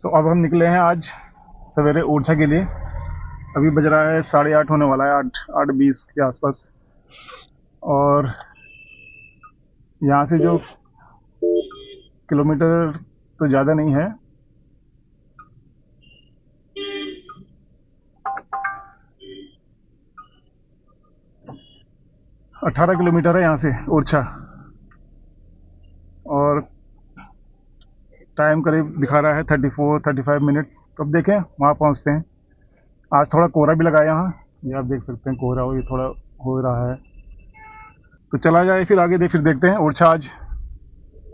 तो अब हम निकले हैं आज सवेरे ओरछा के लिए। अभी बज रहा है 8:30 होने वाला है, 8:20 के आसपास। और यहाँ से जो किलोमीटर तो ज़्यादा नहीं है, 18 किलोमीटर है यहाँ से ओरछा। और टाइम करीब दिखा रहा है 34-35 मिनट। तो अब देखें, वहाँ पहुँचते हैं। आज थोड़ा कोहरा भी लगा है यहाँ, ये आप देख सकते हैं, कोहरा ये थोड़ा हो रहा है। तो चला जाए फिर आगे, फिर देखते हैं ओरछा। आज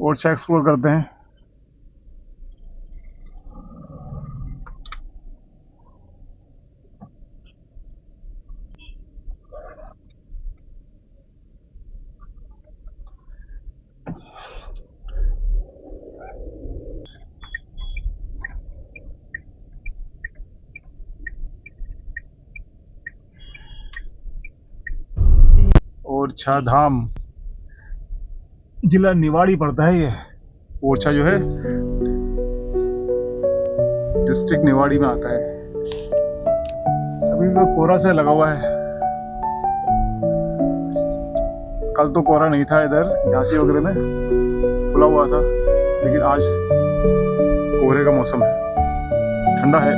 ओरछा एक्सप्लोर करते हैं। ओरछा धाम, जिला निवाड़ी पड़ता है ये। ओरछा जो है डिस्ट्रिक्ट निवाड़ी में आता है। अभी भी कोहरा से लगा हुआ है। कल तो कोहरा नहीं था इधर, झांसी वगैरह में खुला हुआ था, लेकिन आज कोहरे का मौसम है। ठंडा है,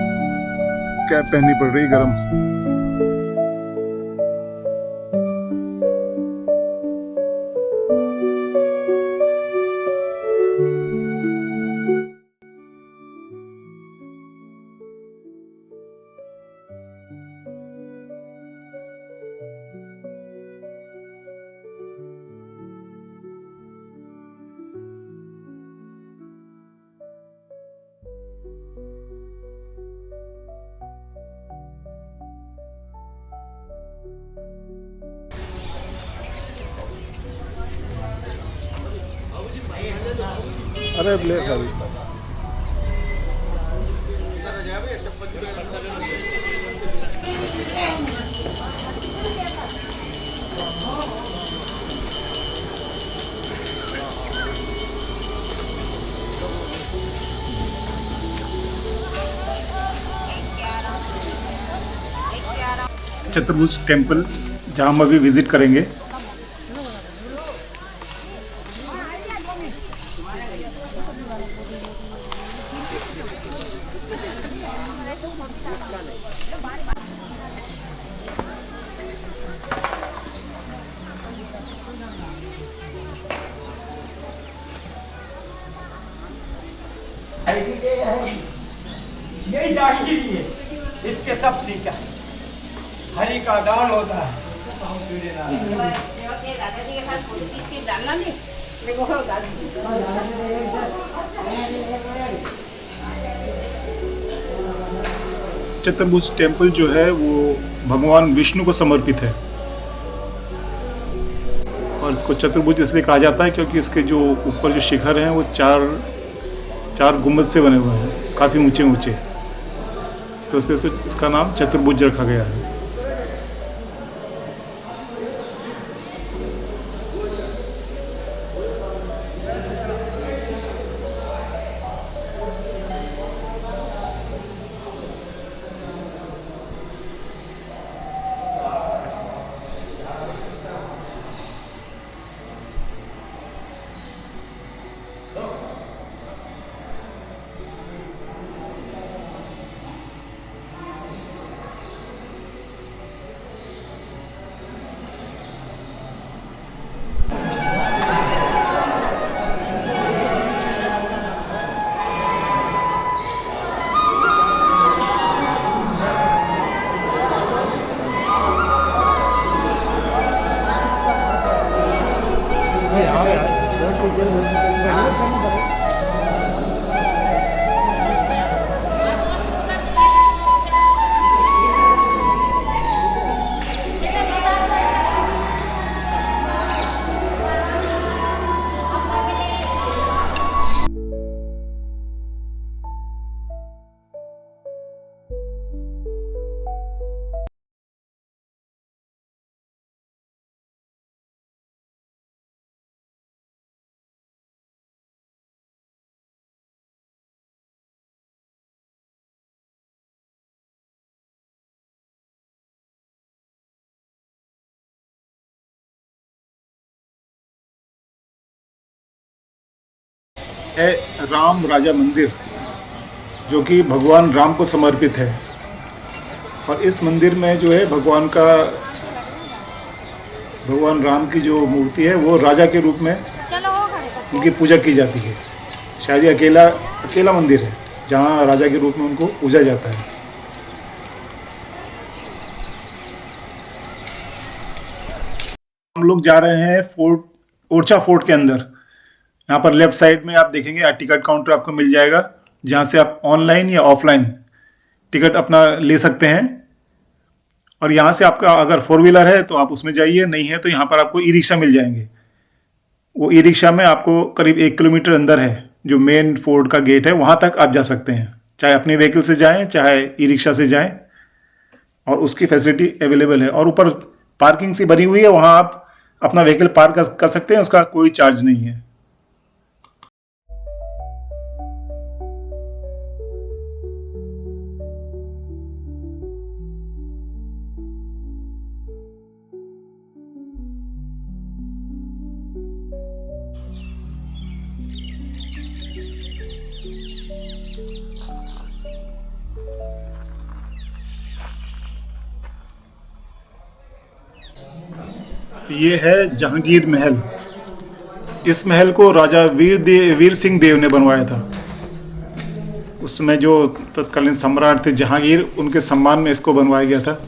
कैप पहननी पड़ रही, गर्म। अरे ब्लेक अभी चतुर्भुज टेम्पल, जहाँ हम अभी विजिट करेंगे। यही जाहिरी है, इसके सब नीचा हरि का दान होता है। चतुर्भुज टेम्पल जो है वो भगवान विष्णु को समर्पित है। और इसको चतुर्भुज इसलिए कहा जाता है क्योंकि इसके जो ऊपर जो शिखर हैं वो चार गुंबद से बने हुए हैं, काफ़ी ऊंचे ऊंचे। तो इसका नाम चतुर्भुज रखा गया है। है राम राजा मंदिर, जो कि भगवान राम को समर्पित है। और इस मंदिर में जो है भगवान राम की जो मूर्ति है वो राजा के रूप में उनकी पूजा की जाती है। शायद ये अकेला मंदिर है जहाँ राजा के रूप में उनको पूजा जाता है। हम लोग जा रहे हैं ओरछा फोर्ट के अंदर। यहाँ पर लेफ्ट साइड में आप देखेंगे टिकट काउंटर आपको मिल जाएगा, जहाँ से आप ऑनलाइन या ऑफलाइन टिकट अपना ले सकते हैं। और यहाँ से आपका अगर 4 व्हीलर है तो आप उसमें जाइए, नहीं है तो यहाँ पर आपको ई रिक्शा मिल जाएंगे। वो ई रिक्शा में आपको करीब 1 किलोमीटर अंदर है जो मेन फोर्ट का गेट है, वहाँ तक आप जा सकते हैं, चाहे अपने व्हीकल से जाएं चाहे ई रिक्शा से जाएं, और उसकी फैसिलिटी अवेलेबल है। और ऊपर पार्किंग सी बनी हुई है, वहाँ आप अपना व्हीकल पार्क कर सकते हैं, उसका कोई चार्ज नहीं है। ये है जहांगीर महल। इस महल को राजा वीर सिंह देव ने बनवाया था। उसमें जो तत्कालीन सम्राट थे जहांगीर, उनके सम्मान में इसको बनवाया गया था।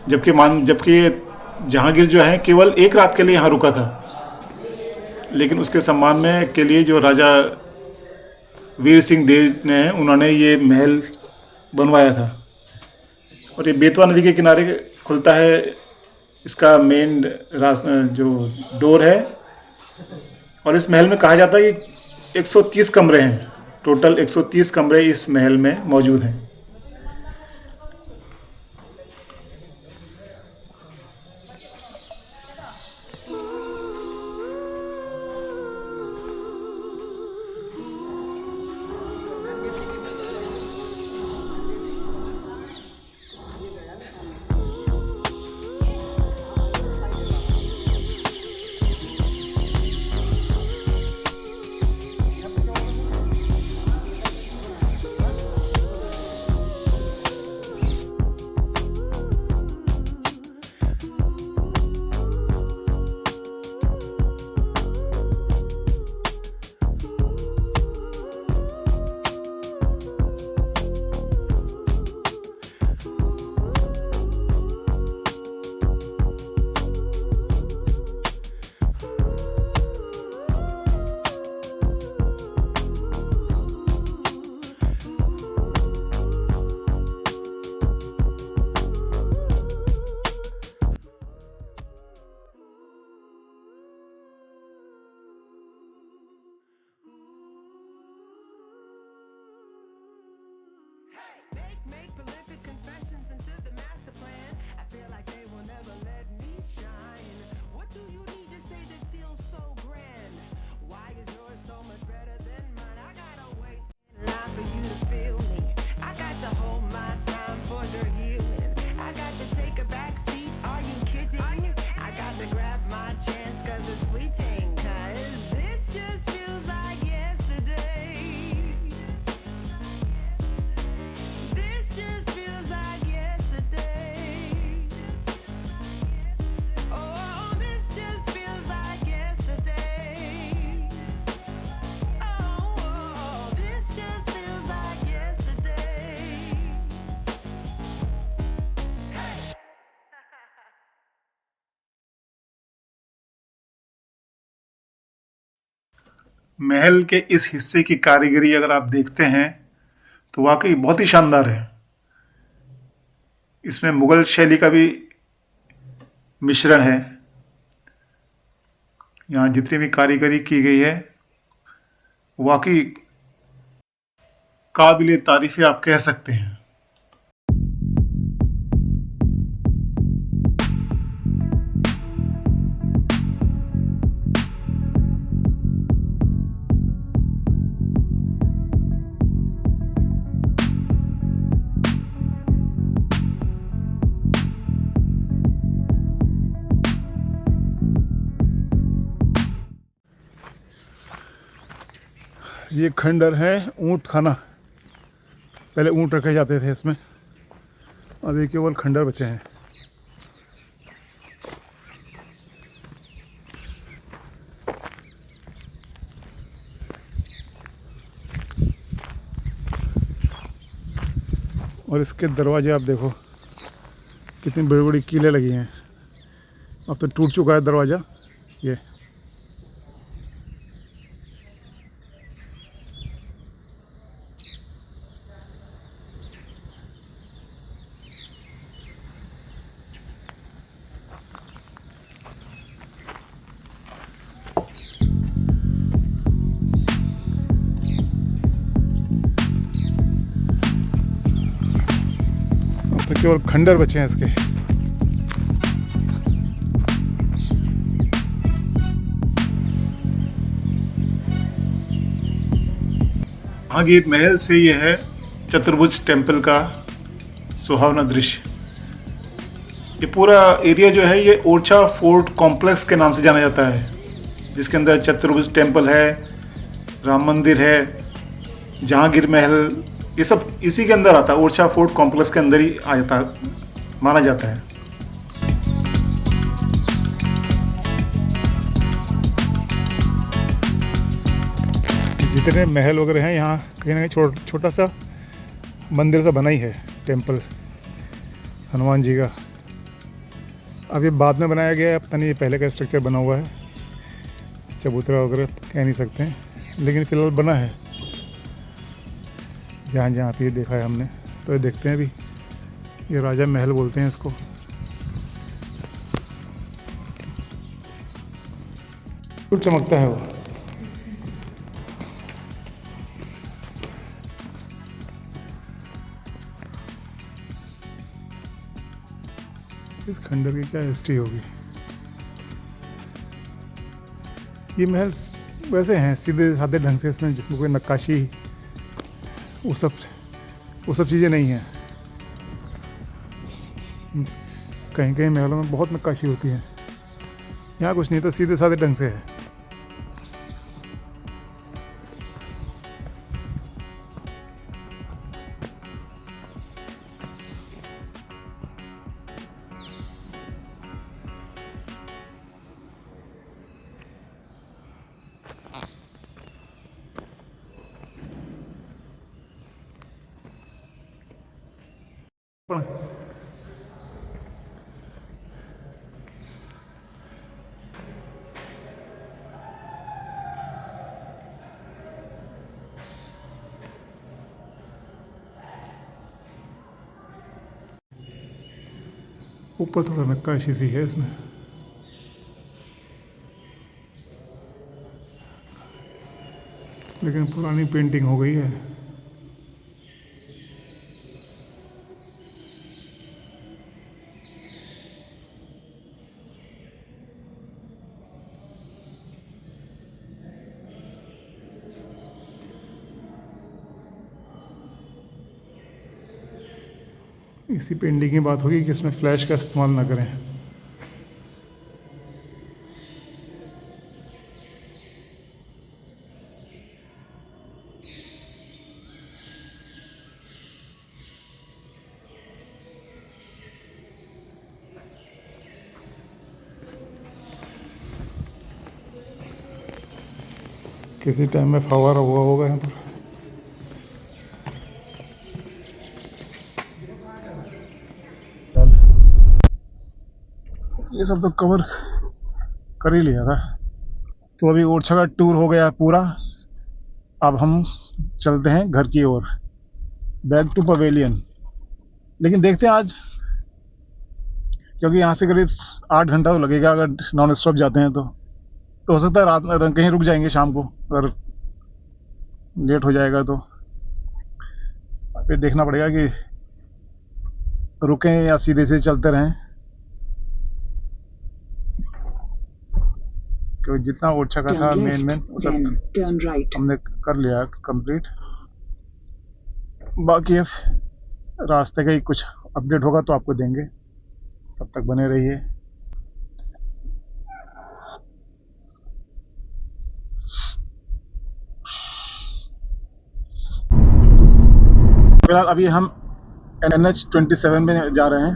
जबकि जहांगीर जो है केवल 1 रात के लिए यहाँ रुका था, लेकिन उसके सम्मान में के लिए जो राजा वीर सिंह देव ने उन्होंने ये महल बनवाया था। और ये बेतवा नदी के किनारे खुलता है। इसका मेन जो डोर है। और इस महल में कहा जाता है कि 130 कमरे हैं, टोटल 130 कमरे इस महल में मौजूद हैं। Make prolific confessions into the master plan. I feel like they will never let me shine. What do you need to say that feels so grand? Why is yours so much better than mine? I gotta wait in line for you to feel me. I got to hold my time for your healing. I got to take a back seat, are you kidding? I got to grab my chance cause it's fleeting. Cause this just feels like yesterday. Just feels like yesterday. Oh, this just feels like yesterday. Oh, this just feels like yesterday. Hey. महल के इस हिस्से की कारीगरी अगर आप देखते हैं तो वाकई बहुत ही शानदार है। इसमें मुगल शैली का भी मिश्रण है। यहाँ जितनी भी कारीगरी की गई है वाकई काबिले तारीफ आप कह सकते हैं। ये खंडर है ऊँट खाना। पहले ऊँट रखे जाते थे इसमें, अब ये केवल खंडर बचे हैं। और इसके दरवाजे आप देखो कितनी बड़ी बड़ी कीलें लगी हैं। अब तो टूट चुका है दरवाज़ा ये। अब तो केवल खंडर बचे हैं इसके। जहांगीर महल से यह है चतुर्भुज टेम्पल का सुहावना दृश्य। ये पूरा एरिया जो है ये ओरछा फोर्ट कॉम्प्लेक्स के नाम से जाना जाता है, जिसके अंदर चतुर्भुज टेम्पल है, राम मंदिर है, जहांगीर महल, ये सब इसी के अंदर आता है। ओरछा फोर्ट कॉम्प्लेक्स के अंदर ही आ जाता माना जाता है। जितने महल वगैरह हैं यहाँ कहीं ना कहीं छोटा सा मंदिर सा बना ही है, टेम्पल हनुमान जी का। अब ये बाद में बनाया गया है, पता नहीं ये पहले का स्ट्रक्चर बना हुआ है, चबूतरा वगैरह कह नहीं सकते हैं, लेकिन फ़िलहाल बना है। जहाँ जहाँ पे ये देखा है हमने, तो ये देखते हैं अभी। ये राजा महल बोलते हैं इसको। कुछ चमकता है वो। इस खंडर की क्या हिस्ट्री होगी। ये महल वैसे हैं सीधे साधे ढंग से, इसमें जिसमें कोई नक्काशी वो सब चीज़ें नहीं हैं। कहीं कहीं महलों में बहुत नक्काशी होती है, यहाँ कुछ नहीं, तो सीधे साधे ढंग से है। ऊपर थोड़ा नक्काशी सी है इसमें। लेकिन पुरानी पेंटिंग हो गई है। इसी पेंटिंग की बात होगी कि इसमें फ्लैश का इस्तेमाल ना करें। किसी टाइम में फव्वारा हुआ होगा यहाँ पर। ये सब तो कवर कर ही लिया था। तो अभी ओरछा का टूर हो गया पूरा। अब हम चलते हैं घर की ओर, बैक टू पवेलियन। लेकिन देखते हैं आज, क्योंकि यहाँ से करीब 8 घंटा तो लगेगा अगर नॉन स्टॉप जाते हैं तो हो सकता है रात में कहीं रुक जाएंगे शाम को, अगर लेट हो जाएगा तो फिर देखना पड़ेगा कि रुकें या सीधे से चलते रहें। क्योंकि जितना ओरछा का था मेन वो सब हमने कर लिया कंप्लीट। बाकी अब रास्ते का ही कुछ अपडेट होगा तो आपको देंगे, तब तक बने रहिए। फिलहाल अभी हम NH-27 में जा रहे हैं।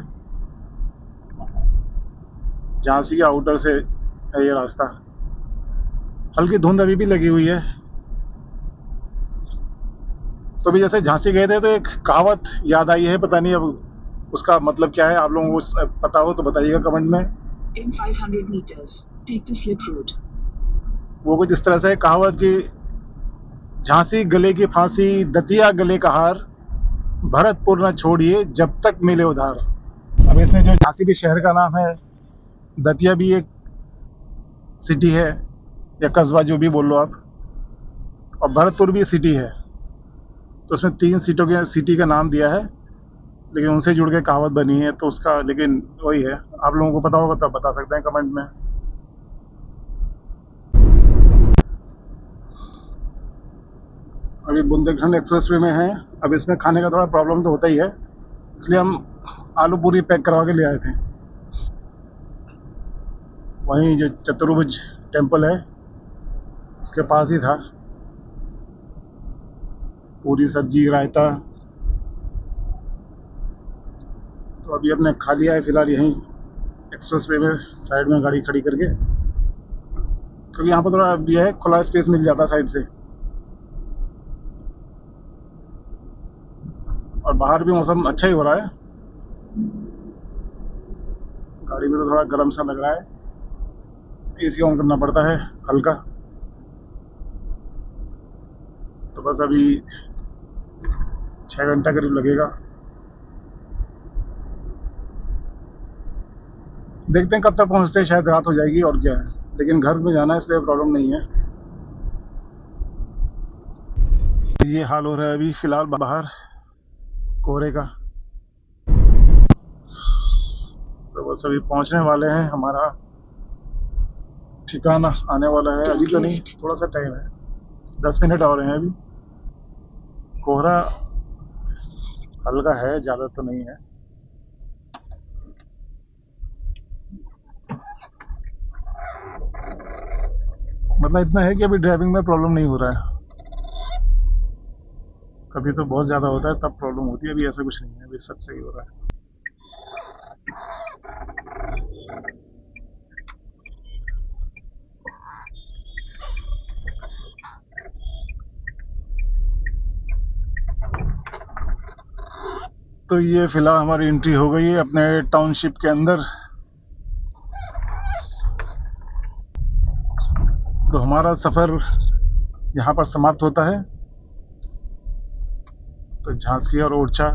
झांसी के आउटर से है ये रास्ता। हल्की धुंध अभी भी लगी हुई है। तो अभी जैसे झांसी गए थे तो एक कहावत याद आई है, पता नहीं अब उसका मतलब क्या है, आप लोगों को पता हो तो बताइएगा कमेंट में। In 500 meters, take the slip road. वो कुछ इस तरह से है कहावत की, झांसी गले की फांसी, दतिया गले का हार, भरतपुर न छोड़िए जब तक मिले उधार। अब इसमें जो झांसी भी शहर का नाम है, दतिया भी एक सिटी है या कस्बा, जो भी बोल लो आप, और भरतपुर भी सिटी है। तो उसमें 3 सिटी का नाम दिया है, लेकिन उनसे जुड़ के कहावत बनी है तो उसका, लेकिन वही है, आप लोगों को पता होगा तो आप बता सकते हैं कमेंट में। अभी बुंदेलखंड एक्सप्रेसवे में हैं। अब इसमें खाने का थोड़ा प्रॉब्लम तो होता ही है, इसलिए हम आलू पूरी पैक करवा के ले आए थे। वहीं जो चतुर्भुज टेम्पल है उसके पास ही था। पूरी सब्जी रायता तो अभी हमने खा लिया है फिलहाल यहीं एक्सप्रेसवे में साइड में गाड़ी खड़ी करके, क्योंकि यहाँ पर थोड़ा यह है खुला स्पेस मिल जाता है साइड से, और बाहर भी मौसम अच्छा ही हो रहा है। गाड़ी में तो थोड़ा गर्म सा लग रहा है, एसी ऑन करना पड़ता है हल्का। तो बस अभी 6 घंटा करीब लगेगा, देखते हैं कब तक पहुंचते हैं, शायद रात हो जाएगी और क्या है, लेकिन घर में जाना है इसलिए प्रॉब्लम नहीं है। ये हाल हो रहा है अभी फिलहाल बाहर कोहरे का। तो बस अभी पहुंचने वाले हैं, हमारा ठिकाना आने वाला है। अभी तो नहीं, थोड़ा सा टाइम है, 10 मिनट और हैं अभी। कोहरा हल्का है, ज़्यादा तो नहीं है। मतलब इतना है कि अभी ड्राइविंग में प्रॉब्लम नहीं हो रहा है। कभी तो बहुत ज़्यादा होता है तब प्रॉब्लम होती है, अभी ऐसा कुछ नहीं है, अभी सब सही हो रहा है। तो ये फिलहाल हमारी एंट्री हो गई है अपने टाउनशिप के अंदर। तो हमारा सफ़र यहाँ पर समाप्त होता है। तो झांसी और ओरछा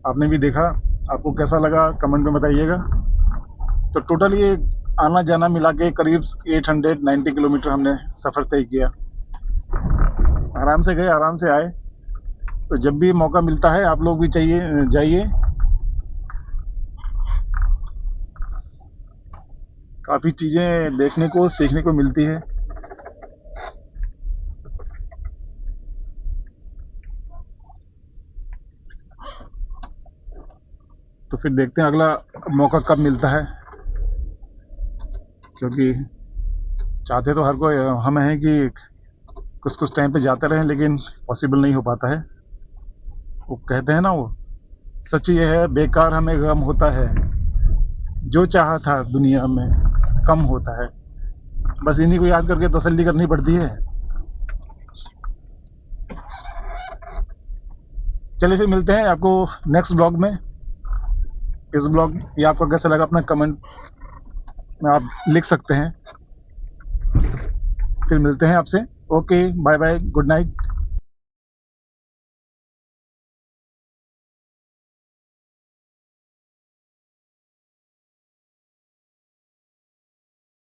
आपने भी देखा, आपको कैसा लगा कमेंट में बताइएगा। तो टोटल ये आना जाना मिला के करीब 890 किलोमीटर हमने सफ़र तय किया। आराम से गए, आराम से आए। तो जब भी मौका मिलता है आप लोग भी जाइए। काफ़ी चीज़ें देखने को सीखने को मिलती है। तो फिर देखते हैं अगला मौका कब मिलता है, क्योंकि चाहते तो हर कोई हम हैं कि कुछ टाइम पे जाते रहें, लेकिन पॉसिबल नहीं हो पाता है। वो कहते हैं ना, वो सच ये है, बेकार हमें गम होता है, जो चाहा था दुनिया में कम होता है। बस इन्हीं को याद करके तसल्ली करनी पड़ती है। चलिए फिर मिलते हैं आपको नेक्स्ट ब्लॉग में। इस ब्लॉग ये आपको कैसा लगा अपना कमेंट में आप लिख सकते हैं। फिर मिलते हैं आपसे। Okay, bye bye, good night.